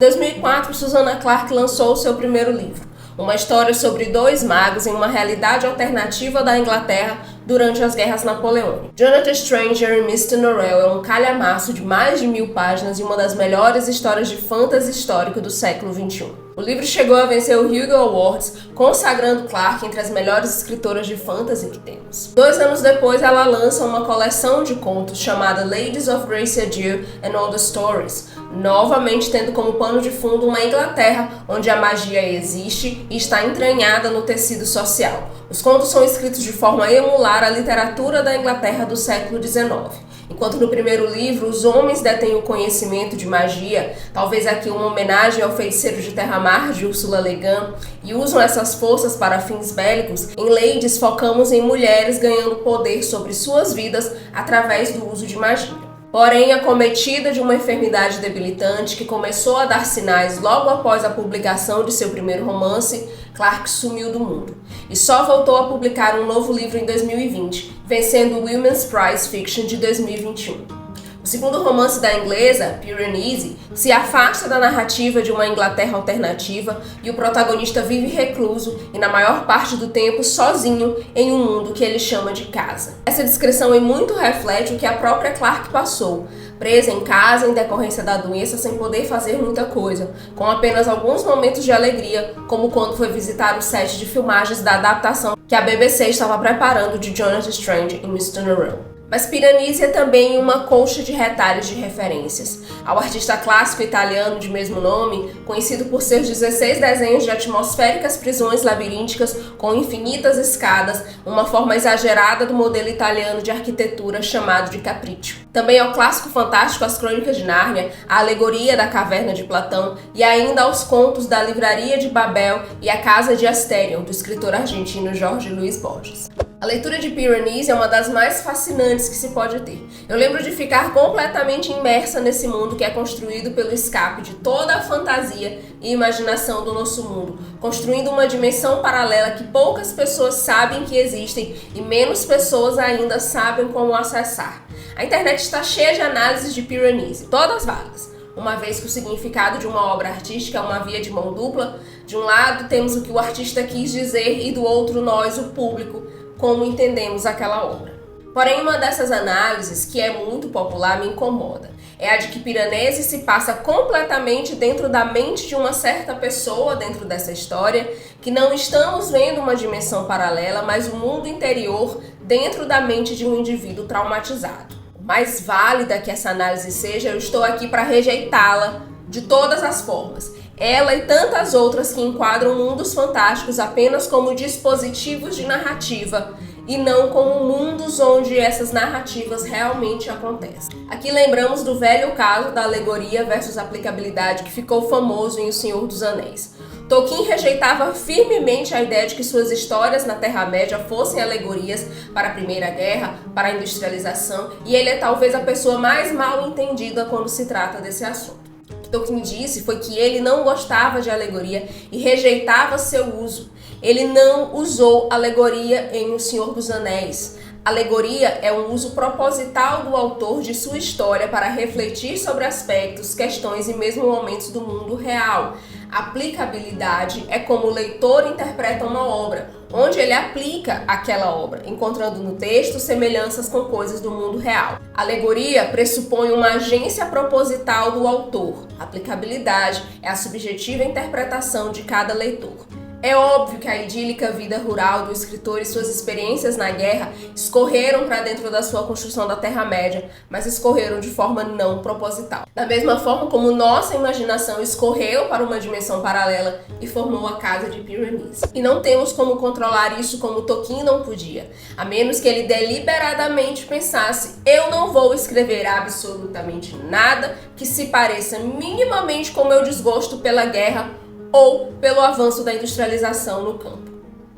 Em 2004, Susanna Clarke lançou seu primeiro livro, uma história sobre dois magos em uma realidade alternativa da Inglaterra durante as guerras napoleônicas. Jonathan Stranger e Mr. Norrell é um calhamaço de mais de 1000 páginas e uma das melhores histórias de fantasy histórico do século XXI. O livro chegou a vencer o Hugo Awards, consagrando Clarke entre as melhores escritoras de fantasy que temos. 2 anos depois, ela lança uma coleção de contos chamada Ladies of Grace Adieu and Other Stories, novamente tendo como pano de fundo uma Inglaterra onde a magia existe e está entranhada no tecido social. Os contos são escritos de forma a emular a literatura da Inglaterra do século XIX. Enquanto no primeiro livro os homens detêm o conhecimento de magia, talvez aqui uma homenagem ao Feiticeiro de Terramar de Ursula Le Guin, e usam essas forças para fins bélicos, em Ladies focamos em mulheres ganhando poder sobre suas vidas através do uso de magia. Porém, acometida de uma enfermidade debilitante que começou a dar sinais logo após a publicação de seu primeiro romance, Clarke sumiu do mundo e só voltou a publicar um novo livro em 2020, vencendo o Women's Prize Fiction de 2021. O segundo romance da inglesa, Piranesi, se afasta da narrativa de uma Inglaterra alternativa e o protagonista vive recluso e, na maior parte do tempo, sozinho em um mundo que ele chama de casa. Essa descrição em muito reflete o que a própria Clarke passou, presa em casa em decorrência da doença sem poder fazer muita coisa, com apenas alguns momentos de alegria, como quando foi visitar o set de filmagens da adaptação que a BBC estava preparando de Jonathan Strange e Mr. Norrell. Mas Piranesi é também uma colcha de retalhos de referências ao artista clássico italiano de mesmo nome, conhecido por seus 16 desenhos de atmosféricas prisões labirínticas com infinitas escadas, uma forma exagerada do modelo italiano de arquitetura chamado de capriccio. Também ao clássico fantástico As Crônicas de Nárnia, a alegoria da Caverna de Platão e ainda aos contos da Livraria de Babel e a Casa de Asterion, do escritor argentino Jorge Luis Borges. A leitura de Piranesi é uma das mais fascinantes que se pode ter. Eu lembro de ficar completamente imersa nesse mundo que é construído pelo escape de toda a fantasia e imaginação do nosso mundo, construindo uma dimensão paralela que poucas pessoas sabem que existem e menos pessoas ainda sabem como acessar. A internet está cheia de análises de Piranesi, todas válidas, uma vez que o significado de uma obra artística é uma via de mão dupla. De um lado temos o que o artista quis dizer e do outro nós, o público, como entendemos aquela obra. Porém, uma dessas análises, que é muito popular, me incomoda. É a de que Piranesi se passa completamente dentro da mente de uma certa pessoa dentro dessa história, que não estamos vendo uma dimensão paralela, mas o mundo interior dentro da mente de um indivíduo traumatizado. Por mais válida que essa análise seja, eu estou aqui para rejeitá-la de todas as formas. Ela e tantas outras que enquadram mundos fantásticos apenas como dispositivos de narrativa e não como mundos onde essas narrativas realmente acontecem. Aqui lembramos do velho caso da alegoria versus aplicabilidade que ficou famoso em O Senhor dos Anéis. Tolkien rejeitava firmemente a ideia de que suas histórias na Terra-média fossem alegorias para a Primeira Guerra, para a industrialização, e ele é talvez a pessoa mais mal entendida quando se trata desse assunto. Tolkien disse foi que ele não gostava de alegoria e rejeitava seu uso. Ele não usou alegoria em O Senhor dos Anéis. Alegoria é um uso proposital do autor de sua história para refletir sobre aspectos, questões e mesmo momentos do mundo real. Aplicabilidade é como o leitor interpreta uma obra, onde ele aplica aquela obra, encontrando no texto semelhanças com coisas do mundo real. Alegoria pressupõe uma agência proposital do autor. Aplicabilidade é a subjetiva interpretação de cada leitor. É óbvio que a idílica vida rural do escritor e suas experiências na guerra escorreram para dentro da sua construção da Terra-média, mas escorreram de forma não proposital. Da mesma forma como nossa imaginação escorreu para uma dimensão paralela e formou a casa de Piranesi. E não temos como controlar isso como Tolkien não podia, a menos que ele deliberadamente pensasse: eu não vou escrever absolutamente nada que se pareça minimamente com meu desgosto pela guerra ou pelo avanço da industrialização no campo.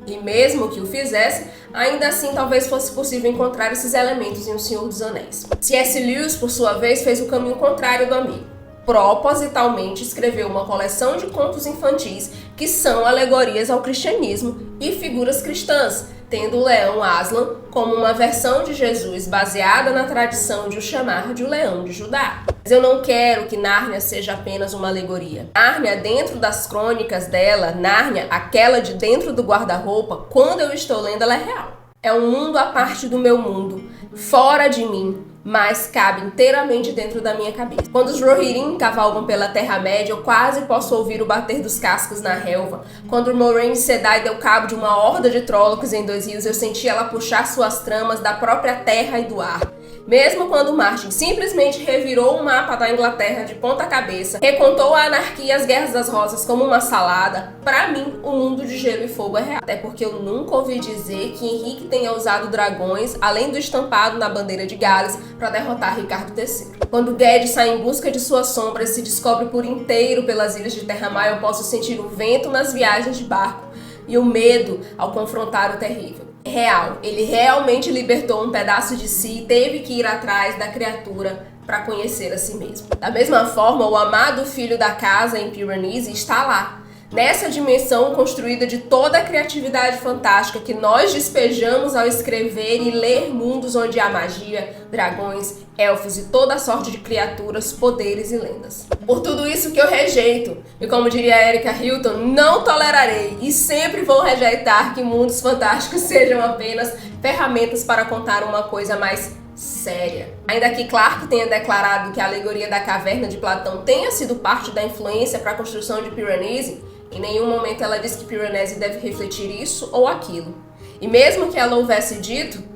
E mesmo que o fizesse, ainda assim talvez fosse possível encontrar esses elementos em O Senhor dos Anéis. C.S. Lewis, por sua vez, fez o caminho contrário do amigo. Propositalmente escreveu uma coleção de contos infantis que são alegorias ao cristianismo e figuras cristãs, tendo o leão Aslan como uma versão de Jesus baseada na tradição de o chamar de o leão de Judá. Mas eu não quero que Nárnia seja apenas uma alegoria. Nárnia, dentro das crônicas dela, Nárnia, aquela de dentro do guarda-roupa, quando eu estou lendo, ela é real. É um mundo à parte do meu mundo, fora de mim, mas cabe inteiramente dentro da minha cabeça. Quando os Rohirrim cavalgam pela Terra-média, eu quase posso ouvir o bater dos cascos na relva. Quando o Moiraine Sedai deu cabo de uma horda de Trollocs em 2 rios, eu senti ela puxar suas tramas da própria terra e do ar. Mesmo quando Martin simplesmente revirou o mapa da Inglaterra de ponta cabeça, recontou a anarquia e as guerras das rosas como uma salada, pra mim, o mundo de gelo e fogo é real. Até porque eu nunca ouvi dizer que Henrique tenha usado dragões, além do estampado na bandeira de Gales, para derrotar Ricardo III. Quando Ged sai em busca de sua sombra e se descobre por inteiro pelas ilhas de Terramar, eu posso sentir o vento nas viagens de barco e o medo ao confrontar o terrível. Real, ele realmente libertou um pedaço de si e teve que ir atrás da criatura para conhecer a si mesmo. Da mesma forma, o amado filho da casa em Piranesi está lá, nessa dimensão construída de toda a criatividade fantástica que nós despejamos ao escrever e ler mundos onde há magia, dragões, elfos e toda sorte de criaturas, poderes e lendas. Por tudo isso que eu rejeito, e como diria Erika Hilton, não tolerarei e sempre vou rejeitar que mundos fantásticos sejam apenas ferramentas para contar uma coisa mais séria. Ainda que Clarke tenha declarado que a alegoria da caverna de Platão tenha sido parte da influência para a construção de Piranesi, em nenhum momento ela diz que Piranesi deve refletir isso ou aquilo. E mesmo que ela houvesse dito,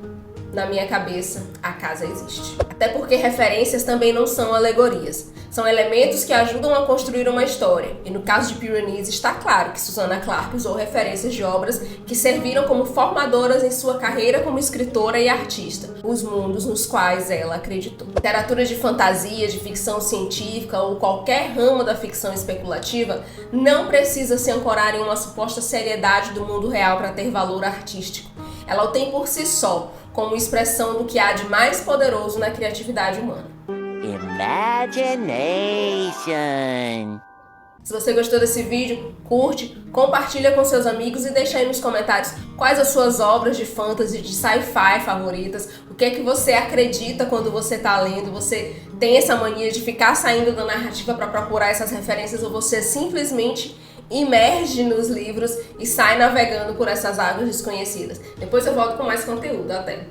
na minha cabeça, a casa existe. Até porque referências também não são alegorias. São elementos que ajudam a construir uma história. E no caso de Piranesi, está claro que Susanna Clarke usou referências de obras que serviram como formadoras em sua carreira como escritora e artista, os mundos nos quais ela acreditou. Literatura de fantasia, de ficção científica ou qualquer ramo da ficção especulativa não precisa se ancorar em uma suposta seriedade do mundo real para ter valor artístico. Ela o tem por si só, como expressão do que há de mais poderoso na criatividade humana. Imagination. Se você gostou desse vídeo, curte, compartilha com seus amigos e deixa aí nos comentários quais as suas obras de fantasy, de sci-fi favoritas, o que é que você acredita quando você está lendo, você tem essa mania de ficar saindo da narrativa para procurar essas referências ou você simplesmente imerge nos livros e sai navegando por essas águas desconhecidas. Depois eu volto com mais conteúdo. Até!